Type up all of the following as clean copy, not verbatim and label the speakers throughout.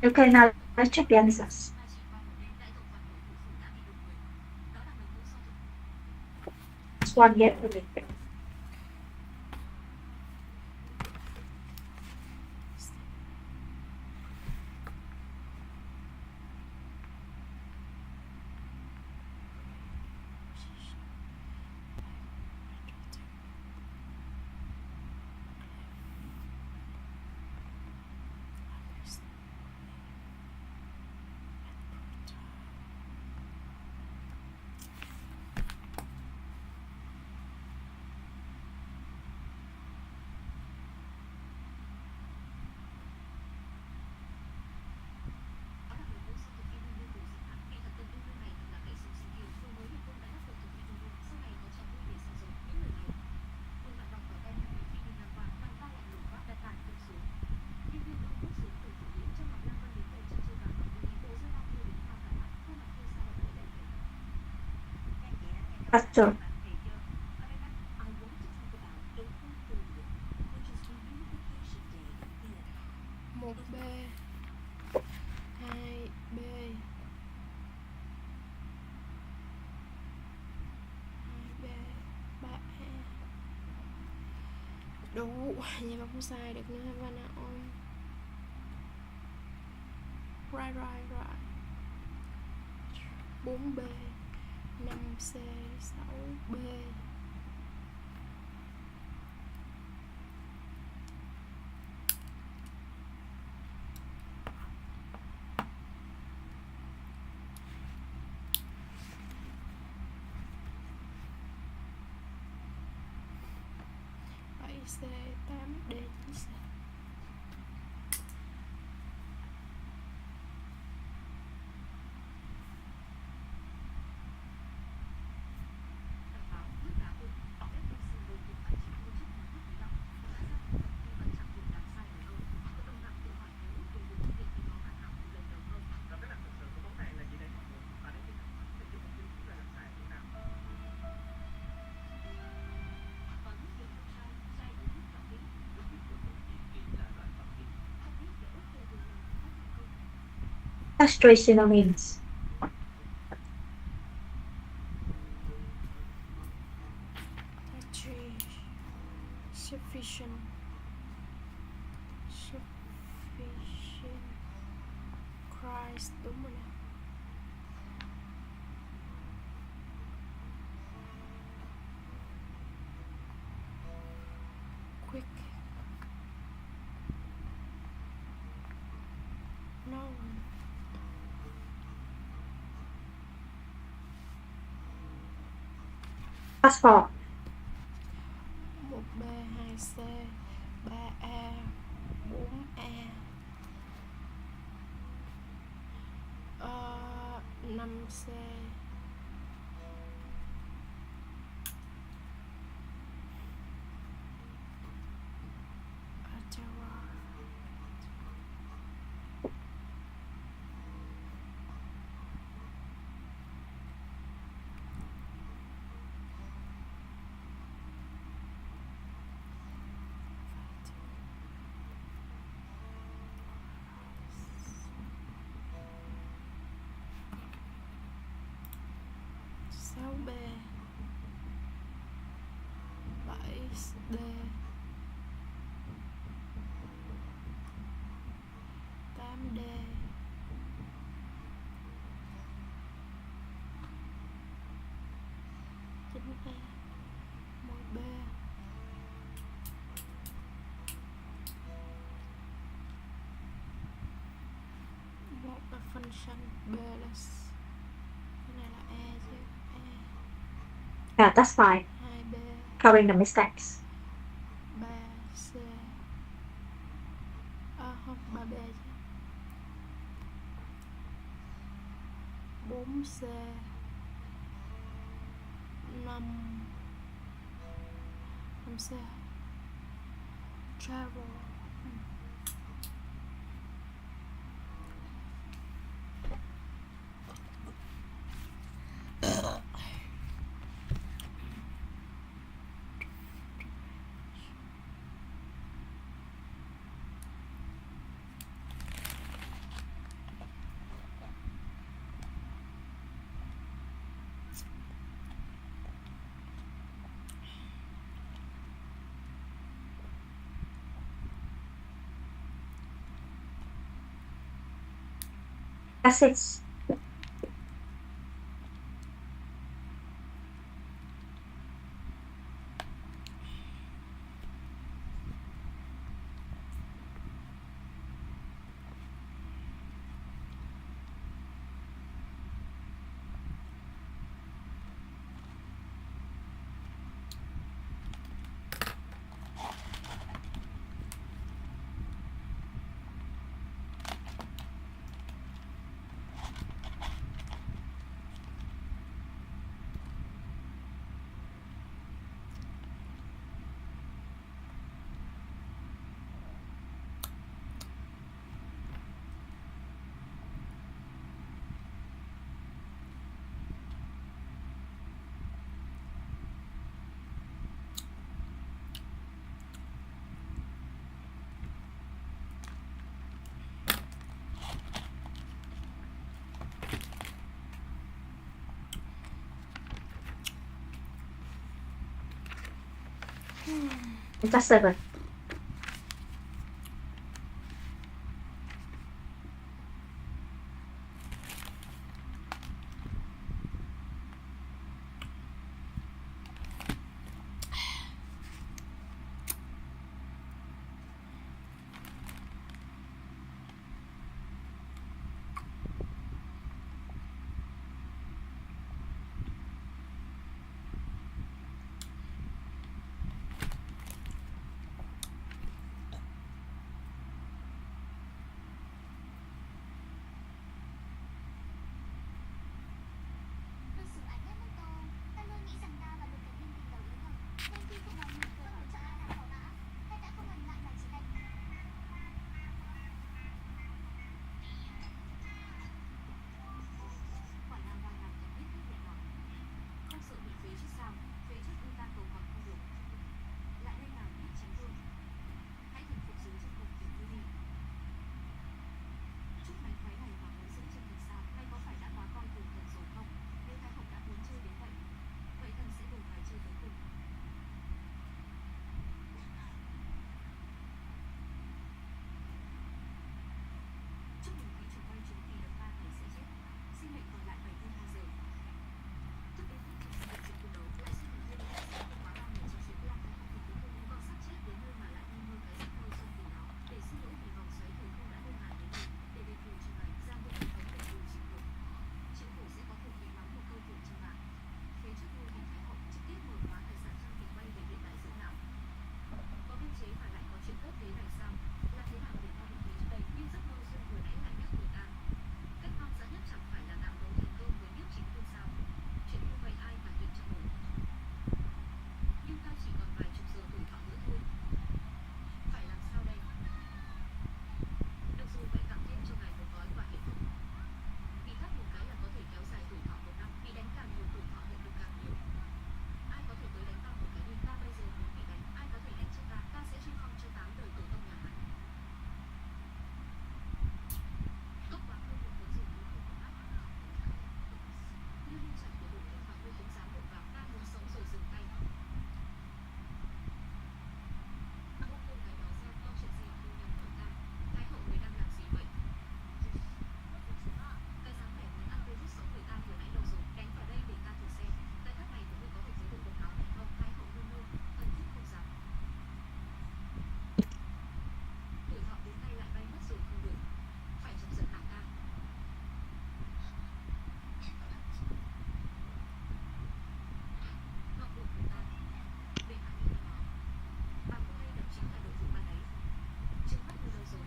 Speaker 1: Okay, now let's check the answers. This one here. Faster.
Speaker 2: 1B 2B 2B 3A. Đủ, vậy mà không sai được nữa và nào on. Right 4B 5C 6B. C 8D 9C.
Speaker 1: Castration means.
Speaker 2: Sufficient Christ, đúng rồi nè. Quick no.
Speaker 1: Fast forward.
Speaker 2: 1B 2C 3A 4A 5C 6B 7D 8D 9A 10B 1 là function, B là cái này là E chứ.
Speaker 1: Yeah, that's fine.
Speaker 2: 2B
Speaker 1: Covering the mistakes.
Speaker 2: 3C không 3B chứ. 4C 5C travel.
Speaker 1: Assets. Just 7.
Speaker 3: Thật sự anh ghét nước to. Ta luôn nghĩ rằng ta là một cái linh tinh đầu yếu thật. Nên khi không làm được tôi hỏi cho ai làm họ đã. Hay đã không hành lại mà chỉ đành. Quả nào đang làm thật biết nhẹ nhõm. Không sợ bị phế chứ sao. Phế trước ưu ta cầu còn không được. Lại đây nào biết chính vương. Hãy thần phục dưới chân cùng kiểu vui đi. Chút mánh khóe này mà muốn giữ chân thần sao? Hay có phải đã quá coi thường thần rồi không? Nếu Thái Hậu đã muốn chơi đến vậy, vậy thần sẽ đổi bài chơi tới cùng. Chúc mừng quý chủ quay chúng kỳ độc 3 ngày sẽ chết. Sinh mệnh còn lại 7 hơn 2 giờ. Thức đến khi chúng ta được chiến đấu, lại xin một viên đã sẽ không quá 3 ngày trong chuyến lang Thái Hậu thì cuối cùng cũng còn sắp chết đến nơi mà lại đi mơ cái giấc mơ xuân tình đó. Để xin lỗi vì vòng xoáy thời không đã đơn hàng đến mình, để đền bù cho ngài, giang bộ hệ thống đền bù chịu được. Chính phủ sẽ có thể ký mắng một câu chuyện trên mạng. Phía trước ngôi vị Thái Hậu trực tiếp mở khóa tài sản trong kỳ quay về hiện đại dưỡng lão. Có biên chế mà lại có chuyện tốt thế này sao? Là thế nào để theo định thế trước đây? Nhưng giấc mơ xuân vừa nãy lại nhắc người ta. Cách hoang dã nhất chẳng phải là tạo đấu thành công với nhiếp chính vương sao? Chuyện như vậy ai mà nhận cho nổi? Nhưng ta chỉ còn vài chục giờ tuổi thọ nữa thôi. Phải làm sao đây? Được rồi, vậy tặng thêm cho ngài một gói quà hiện thực. Bị thắt một cái là có thể kéo dài tuổi thọ 1 năm, bị đánh càng nhiều tuổi thọ nhận được càng nhiều. Ai có thể tới đánh ta một cái đi, ta bây giờ muốn bị đánh, ai có thể đánh cho ta sẽ truy phong cho 8 đời tổ tông nhà hắn. Tốt quá, ngươi một muốn dùng mũi không có mắt. Như Linh chẳng để đủ nhưng mà ngươi cũng dám đụng vào, ta muốn sống rồi dừng tay. Ông cô gái đó xem có chuyện gì không nhầm hỏi ta. Thái hậu người đang làm gì vậy? Cái dáng vẻ muốn ăn tươi rút sống người ta vừa nãy đâu rồi, đánh vào đây để ta thử xem. Cái thắt này của ngươi có thể giữ được độc máu này không? Thái hậu nương nương, thần thiếp không dám. Tuổi thọ đến tay lại bay mất rồi không được. Phải chọc giận hạng ta. Ngọc bụng của ta. Bệ hạ nhìn nó. Bà có hay đập chính là đội vụ ban ấy. Trứng mắt ngươi đâu rồi?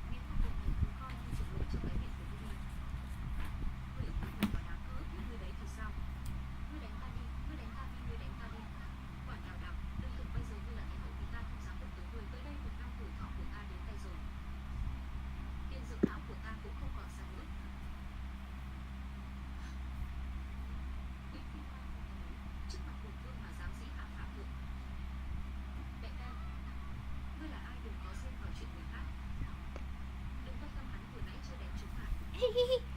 Speaker 3: Miếng ngọc bụng này cứ coi như trục lộ cho cái miệng của ngươi đi. Ngươi ở cuối cùng và đáng cỡ biết ngươi đấy thì sao? Ngươi đánh ta đi, ngươi đánh ta đi, ngươi đánh ta đi. Quả nào đào, đừng tưởng bây giờ ngươi là Thái hậu thì ta không dám đụng tới ngươi. Tới đây 1 năm tuổi thọ của ta đến tay rồi. Tiền dưỡng lão của ta cũng không còn xa nữa. Uy uy oai của ta đấy, trước mặt bổn vương mà dám dĩ phạm phạm thượng. Đại ca, ngươi là ai đừng có xen vào chuyện người khác. Đừng quan tâm hắn vừa nãy chưa đánh trúng phải.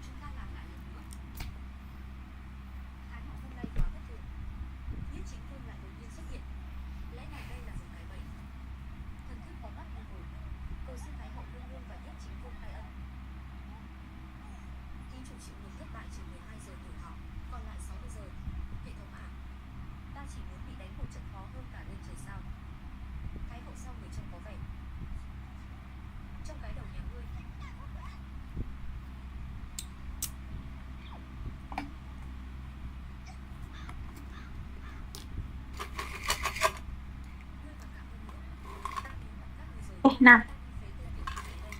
Speaker 3: Chúng ta làm lại lần nữa. Thái hậu hôm nay quá bất thường. Nhiếp chính vương lại đột nhiên xuất hiện. Lẽ nào đây là một cái bẫy? Thần thiếp có mắt như hồi. Cầu xin Thái hậu nương nương và nhiếp chính vương khai ân.
Speaker 1: Now,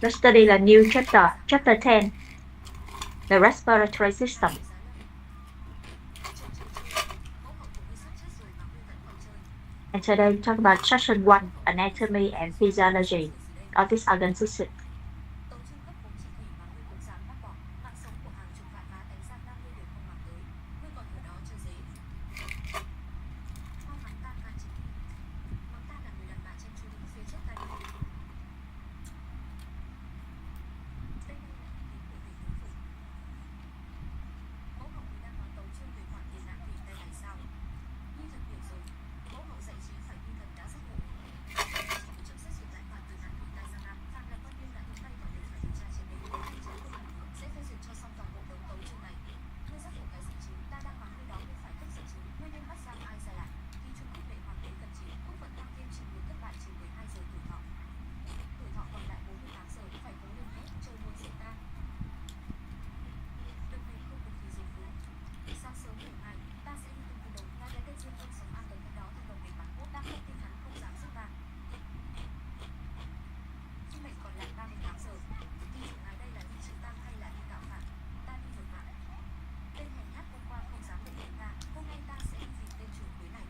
Speaker 1: let's study the new chapter, chapter 10, the respiratory system. And today we talk about section 1, anatomy and physiology of this organ system.
Speaker 3: Tàu trung cấp 4 chỉ thủy mà ngươi cũng dám bác bỏ mạng sống của hàng chục vạn má tánh sang 50 đều không mang tới. Ngươi còn ở đó chơi dế. Mau mắng ta can chính đi. Mắng ta là người đàn bà trên chú đứng phía trước ta đi. Đây đây là ý kiến của thầy tướng phủ. Mẫu hậu người đang nói tấu chương về khoản tiền nặng thủy tay này sao? Nhi thần hiểu rồi. Mẫu hậu dạy trí phải nhi thần đã rất ngộ. Chỉ của chấm xét duyệt lại khoản từ nặng thủy tay sang năm. Phạm là quan viên đã thuận tay vào đều phải điều tra trên đấy. Sẽ phê duyệt cho xong toàn bộ đống tấu chương này. Ngươi giác ngộ cái gì chứ? Ta đang mắng ngươi đó ngươi phải cấp giận chứ. Ngươi nên bắt giam ai ra lại. Khi trung quốc vệ hoàng đế cần chịu, quốc vận tăng thêm chịu được thất bại trừ 12 giờ tuổi thọ. Tuổi thọ còn lại 48 giờ phải cố lên hết, trời muốn diệt ta. Đợt này không được thì dùng vú. Sáng sớm ngày mai, ta sẽ đi từng đầu ngay đến đây riêng không sống an toàn đó thành đồng địch Hàn Quốc đang không tin hắn không dám giết ta. Sinh mệnh còn lại 38 giờ. Đi chủ ngài đây là đi chịu tang hay là đi cạo phản? Ta đi ngược lại. Tên hèn nhát hôm qua không dám đụng đến ta, hôm nay ta sẽ đi tìm tên chủ quế này.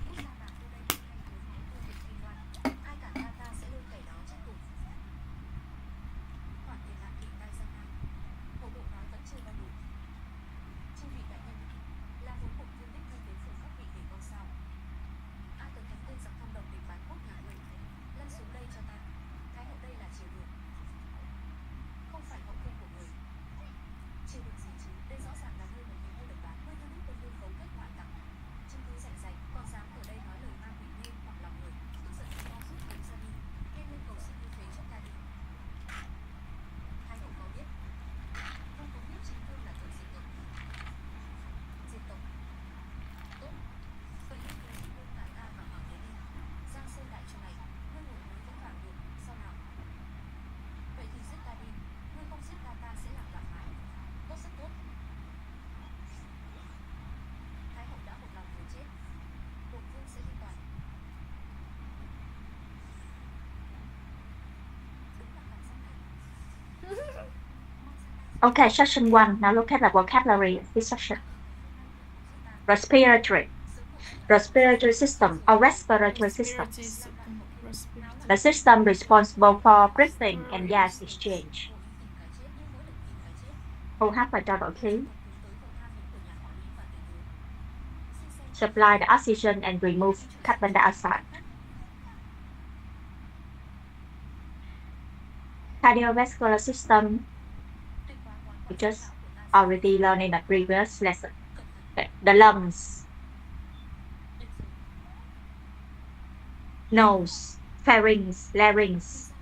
Speaker 3: Quốc gia bà tôi đây hay nhớ máu tôi việc kinh loan. Ai cản ta sẽ lôi kẻ đó chết cùng. Khoản tiền nặng kỵ tay sang năm. Bộ bộ nói vẫn chưa bao đủ. Chư vị đại nhân, là vốn cục vương đích thân đến phường các vị để con sao. Ai cần thánh tên giặc thông đồng địch bán quốc nhà người. Lăn xuống đây cho ta. Thái hậu đây là triều đường. Không phải hậu cung của người. Triều đường gì chứ, đây rõ ràng là nơi một người mua được bán. Ngươi đưa đích quân lương cấu kết ngoại tặc. Chứng cứ rành rành, còn dám ở đây nói lời ma quỷ mê hoặc lòng người. Tức giận thì con rút kiếm ra đi. Nghe lên cầu xin như thế cho ta đi. Thái hậu có biết. Không có biết chính vương là tội diệt tộc. Diệt tộc. Tốt. Vậy nên cứ chính vương cả ta và hoàng đế đi. Giang sơn đại chu này, ngươi ngồi núi vẫn vào được, sao nào? Vậy thì giết ta đi. Ngươi không giết ta ta sẽ làm loạn mãi. Tốt rất tốt. Thái hậu đã một lòng muốn chết. Bổn vương sẽ đi toàn. Đúng là cảm giác này.
Speaker 1: Okay, section 1. Now look at the vocabulary of this section. Respiratory. Respiratory system or respiratory system. The system responsible for breathing and gas exchange. OH và trao đổi khí. Supply the oxygen and remove carbon dioxide. Cardiovascular system. We just already learned in the previous lesson. The lungs, nose, pharynx, larynx.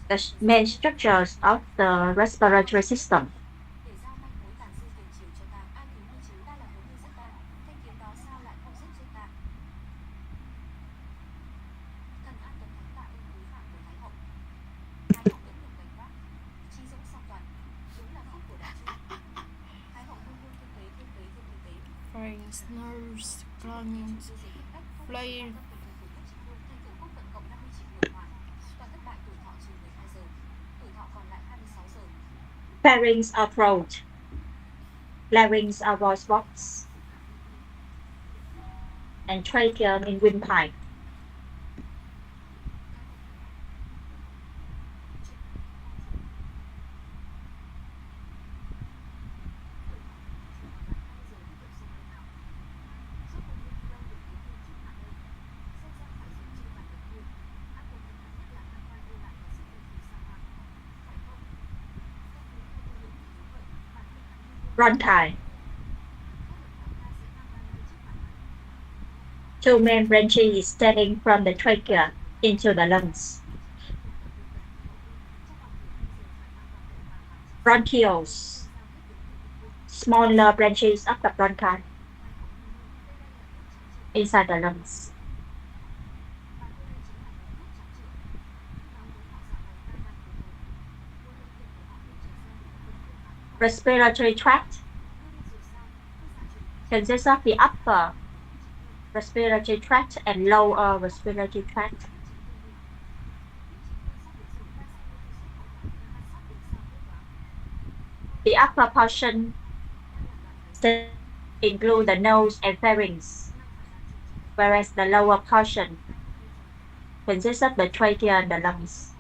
Speaker 1: The main structures of the respiratory system.
Speaker 2: Pharynx, nose, lungs, phloem.
Speaker 1: Pharynx or throat. Larynx or voice box. And trachea in windpipe. Bronchi. Two main branches extending from the trachea into the lungs. Bronchioles. Smaller branches of the bronchi inside the lungs. Respiratory tract consists of the upper respiratory tract and lower respiratory tract. The upper portion include the nose and pharynx, whereas the lower portion consists of the trachea and the lungs.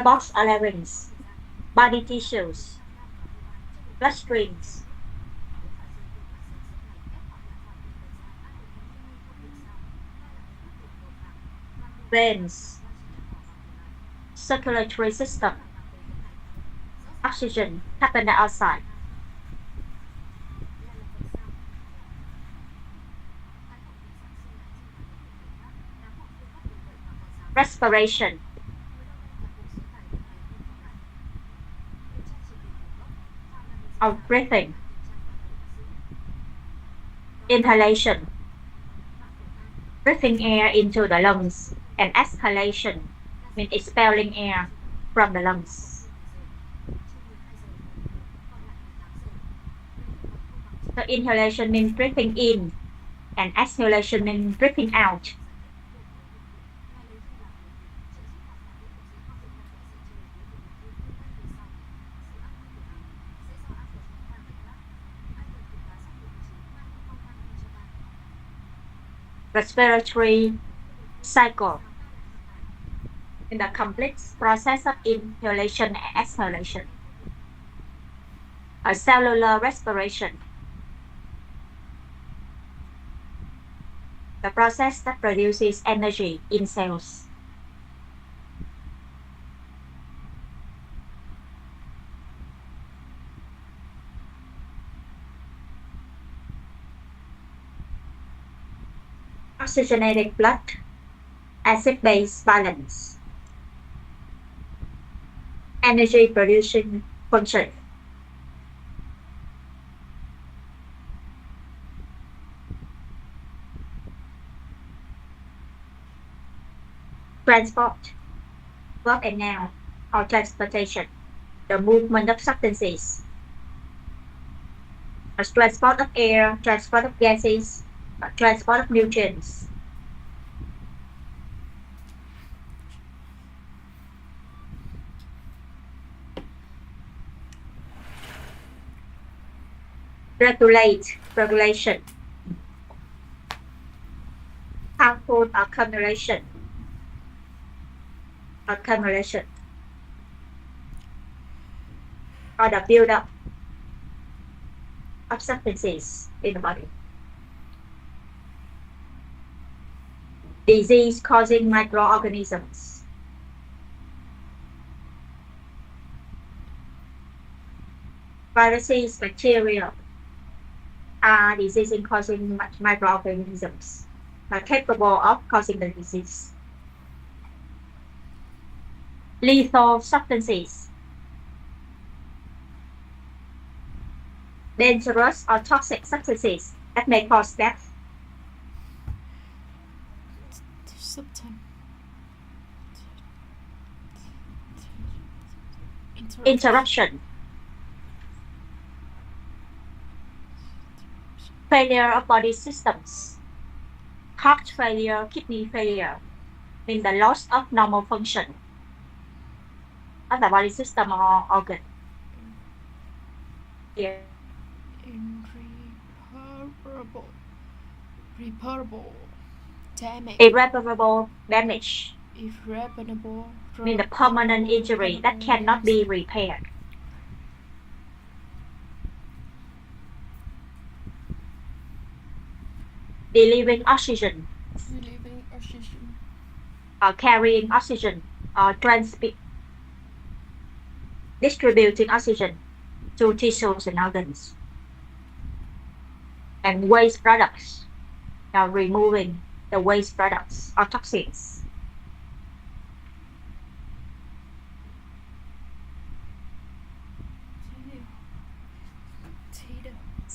Speaker 1: Box are larynx, body tissues, bloodstreams, veins, circulatory system, oxygen, carbon dioxide. Respiration. Of breathing. Inhalation. Breathing air into the lungs, and exhalation means expelling air from the lungs. So inhalation means breathing in, and exhalation means breathing out. Respiratory cycle in the complex process of inhalation and exhalation. A cellular respiration, the process that produces energy in cells. Oxygenated blood, acid-base balance, energy producing function. Transport, verb and noun, or transportation, the movement of substances. A transport of air, transport of gases, transport of nutrients. Regulate, regulation. Harmful accumulation, accumulation. Or the build-up of substances in the body. Disease-causing microorganisms. Viruses, bacteria are disease-causing microorganisms capable of causing the disease. Lethal substances. Dangerous or toxic substances that may cause death. Interruption. Failure of body systems. Heart failure, kidney failure means the loss of normal function of the body system or organ. Yeah.
Speaker 2: Irreparable damage.
Speaker 1: Irreparable damage
Speaker 2: Irreparable
Speaker 1: means the permanent injury that cannot be repaired. Delivering oxygen.
Speaker 2: Delivering oxygen.
Speaker 1: Or carrying oxygen or distributing oxygen to tissues and organs. And waste products. Now removing the waste products or toxins.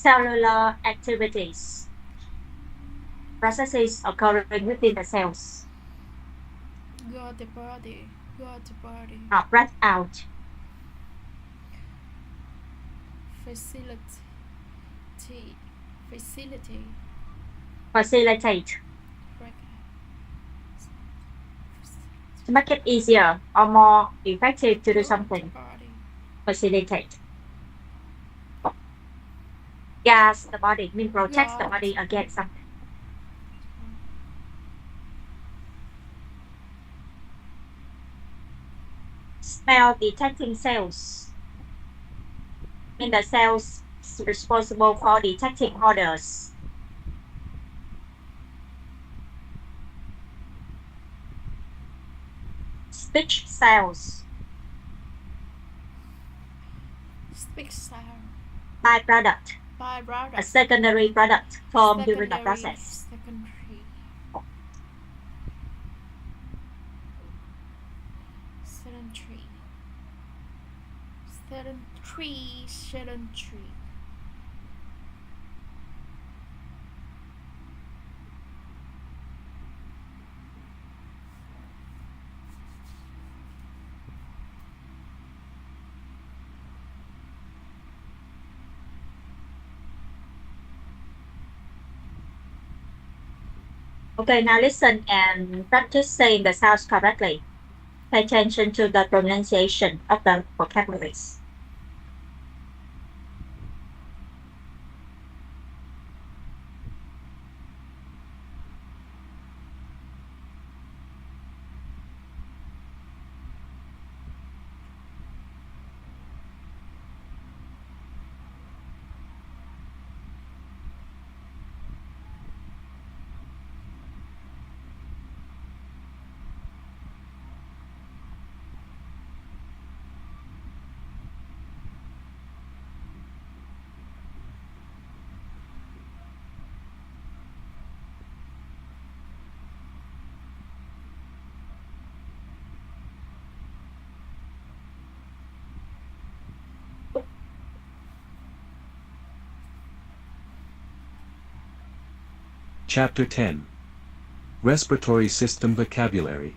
Speaker 1: cellular activities, processes occurring within the cells.
Speaker 2: Got the body. Got the body.
Speaker 1: Breath out.
Speaker 2: Facility. Facility.
Speaker 1: Facilitate.
Speaker 2: Break
Speaker 1: To make it easier or more effective to do
Speaker 2: Got
Speaker 1: something.
Speaker 2: the body.
Speaker 1: Facilitate. Gas the body means protect the
Speaker 2: Guard.
Speaker 1: body against something. Smell detecting cells means the cells responsible for detecting odors. Speech cells,
Speaker 2: Speak sound.
Speaker 1: byproduct, a
Speaker 2: Byproduct.
Speaker 1: secondary product formed during the
Speaker 2: Secondary.
Speaker 1: process.
Speaker 2: Secondary. Sedentary. Sedentary. Sedentary.
Speaker 1: Okay, now listen and practice saying the sounds correctly. Pay attention to the pronunciation of the vocabularies.
Speaker 4: Chapter 10. Respiratory System Vocabulary.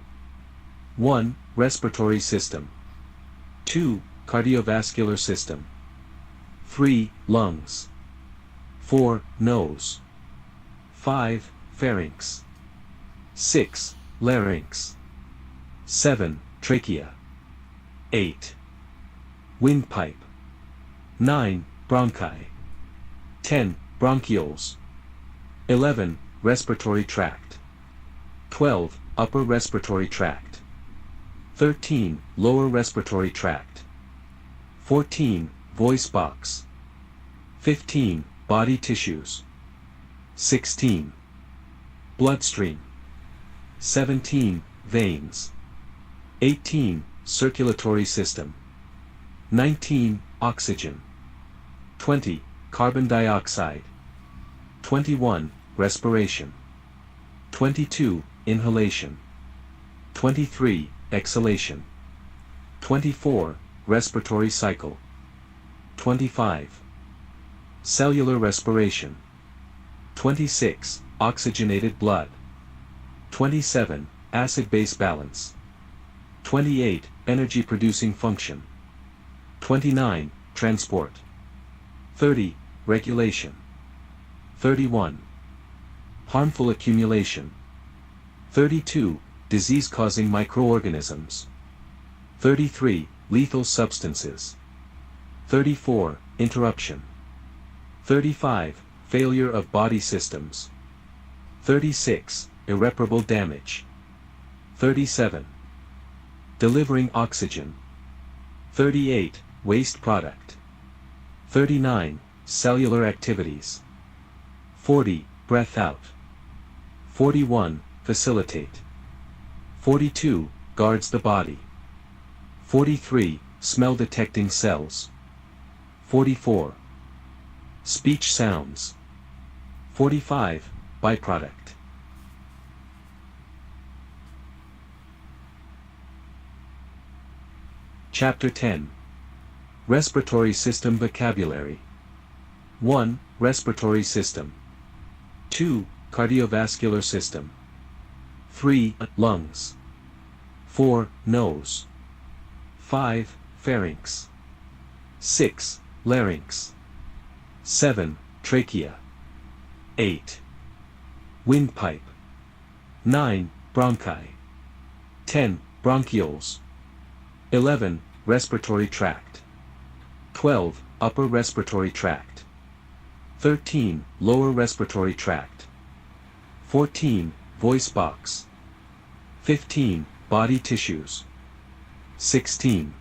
Speaker 4: 1. Respiratory System. 2. Cardiovascular System. 3. Lungs. 4. Nose. 5. Pharynx. 6. Larynx. 7. Trachea. 8. Windpipe. 9. Bronchi. 10. Bronchioles. 11. Respiratory tract. 12. Upper respiratory tract. 13. Lower respiratory tract. 14. Voice box. 15. Body tissues. 16. Bloodstream. 17. Veins. 18. Circulatory system. 19. Oxygen. 20. Carbon dioxide. 21. Respiration. 22. Inhalation. 23. Exhalation. 24. Respiratory cycle. 25. Cellular respiration. 26. Oxygenated blood. 27. Acid-base balance. 28. Energy-producing function. 29. Transport. 30. Regulation. 31. Harmful accumulation. 32. Disease-causing microorganisms. 33. Lethal substances. 34. Interruption. 35. Failure of body systems. 36. Irreparable damage. 37. Delivering oxygen. 38. Waste product. 39. Cellular activities. 40. Breath out. 41. Facilitate. 42. Guards the body. 43. Smell detecting cells. 44. Speech sounds. 45. Byproduct. Chapter 10. Respiratory System Vocabulary. 1. Respiratory system. 2. Cardiovascular system. 3. Lungs. 4. Nose. 5. Pharynx. 6. Larynx. 7. Trachea. 8. Windpipe. 9. Bronchi. 10. Bronchioles. 11. Respiratory tract. 12. Upper respiratory tract. 13. Lower respiratory tract. 14. Voice box. 15. Body tissues. 16.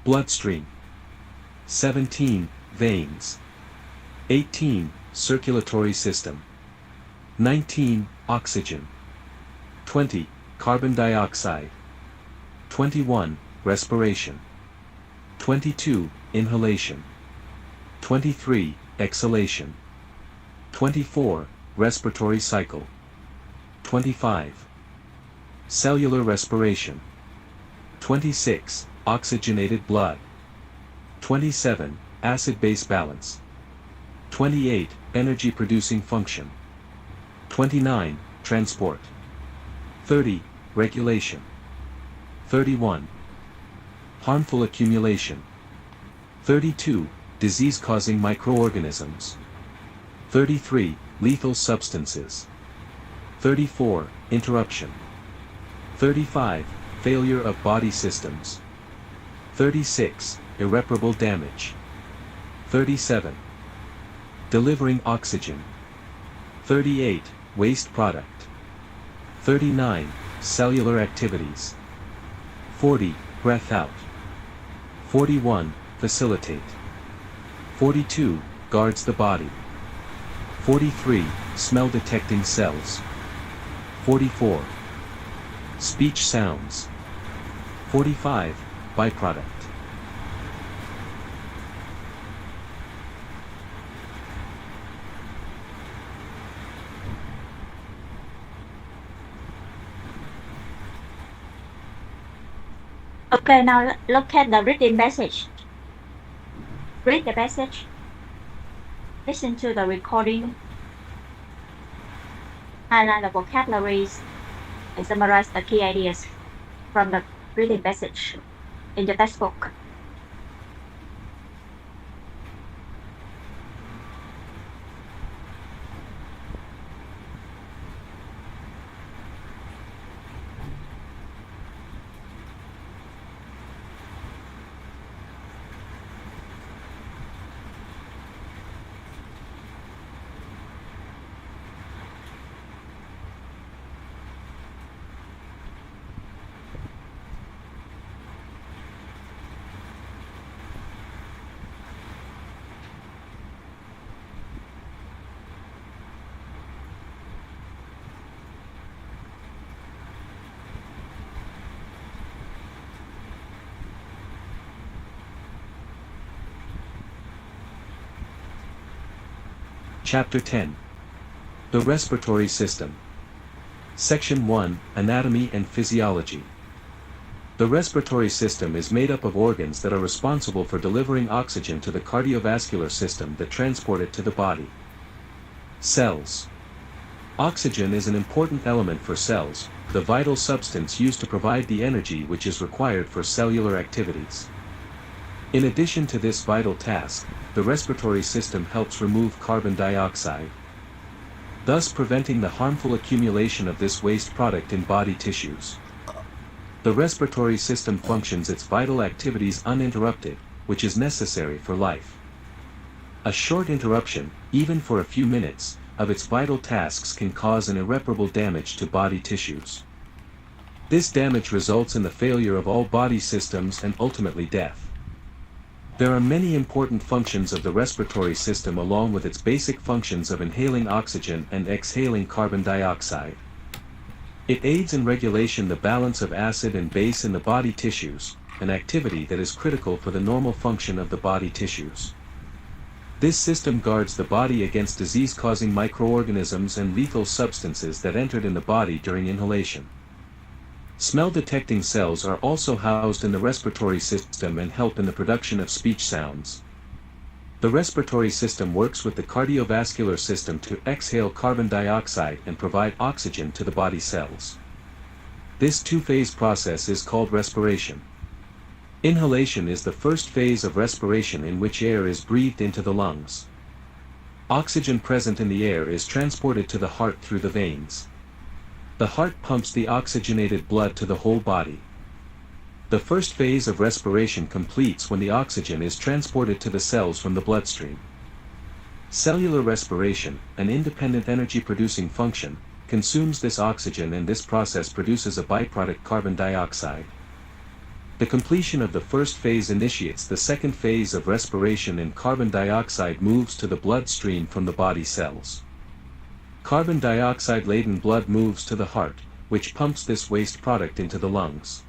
Speaker 4: Bloodstream. 17. Veins. 18. Circulatory system. 19. Oxygen. 20. Carbon dioxide. 21. Respiration. 22. Inhalation. 23. Exhalation. 24. Respiratory cycle. 25. Cellular respiration. 26. Oxygenated blood. 27. Acid-base balance. 28. Energy producing function. 29. Transport. 30. Regulation. 31. Harmful accumulation. 32. Disease-causing microorganisms. 33. Lethal substances. 34. Interruption. 35. Failure of body systems. 36. Irreparable damage. 37. Delivering oxygen. 38. Waste product. 39. Cellular activities. 40. Breath out. 41. Facilitate. 42. Guards the body. 43. Smell detecting cells. 44. Speech sounds. 45. Byproduct.
Speaker 1: Okay, now look at the written passage. Read the passage. Listen to the recording. Highlight the vocabularies and summarize the key ideas from the written passage in your textbook.
Speaker 4: Chapter 10. The Respiratory System. Section 1. Anatomy and Physiology. The respiratory system is made up of organs that are responsible for delivering oxygen to the cardiovascular system that transport it to the body. Cells. Oxygen is an important element for cells, the vital substance used to provide the energy which is required for cellular activities. In addition to this vital task, the respiratory system helps remove carbon dioxide, thus preventing the harmful accumulation of this waste product in body tissues. The respiratory system functions its vital activities uninterrupted, which is necessary for life. A short interruption, even for a few minutes, of its vital tasks can cause an irreparable damage to body tissues. This damage results in the failure of all body systems and ultimately death. There are many important functions of the respiratory system along with its basic functions of inhaling oxygen and exhaling carbon dioxide. It aids in regulation the balance of acid and base in the body tissues, an activity that is critical for the normal function of the body tissues. This system guards the body against disease-causing microorganisms and lethal substances that entered in the body during inhalation. Smell-detecting cells are also housed in the respiratory system and help in the production of speech sounds. The respiratory system works with the cardiovascular system to exhale carbon dioxide and provide oxygen to the body cells. This two-phase process is called respiration. Inhalation is the first phase of respiration in which air is breathed into the lungs. Oxygen present in the air is transported to the heart through the veins. The heart pumps the oxygenated blood to the whole body. The first phase of respiration completes when the oxygen is transported to the cells from the bloodstream. Cellular respiration, an independent energy-producing function, consumes this oxygen, and this process produces a byproduct carbon dioxide. The completion of the first phase initiates the second phase of respiration, and carbon dioxide moves to the bloodstream from the body cells. Carbon dioxide-laden blood moves to the heart, which pumps this waste product into the lungs.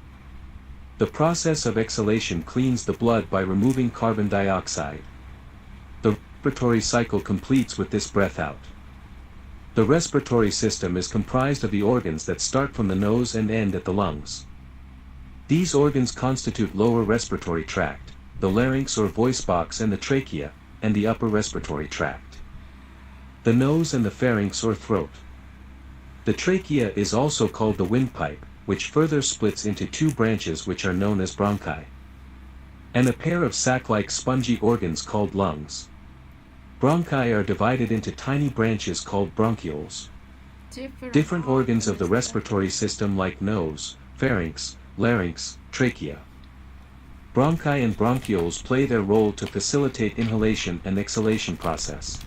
Speaker 4: The process of exhalation cleans the blood by removing carbon dioxide. The respiratory cycle completes with this breath out. The respiratory system is comprised of the organs that start from the nose and end at the lungs. These organs constitute lower respiratory tract, the larynx or voice box, and the trachea, and the upper respiratory tract. The nose and the pharynx or throat. The trachea is also called the windpipe, which further splits into two branches which are known as bronchi. And a pair of sac-like spongy organs called lungs. Bronchi are divided into tiny branches called bronchioles. Different organs of the respiratory system like nose, pharynx, larynx, trachea. Bronchi and bronchioles play their role to facilitate inhalation and exhalation process.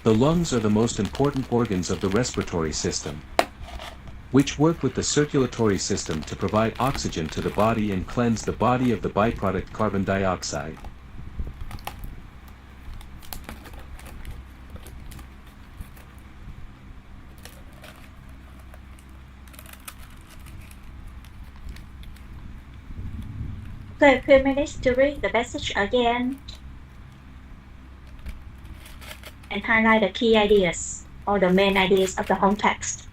Speaker 4: The lungs are the most important organs of the respiratory system, which work with the circulatory system to provide oxygen to the body and cleanse the body of the byproduct carbon dioxide.
Speaker 1: Okay, a few minutes to read the passage again and highlight the key ideas or the main ideas of the whole text.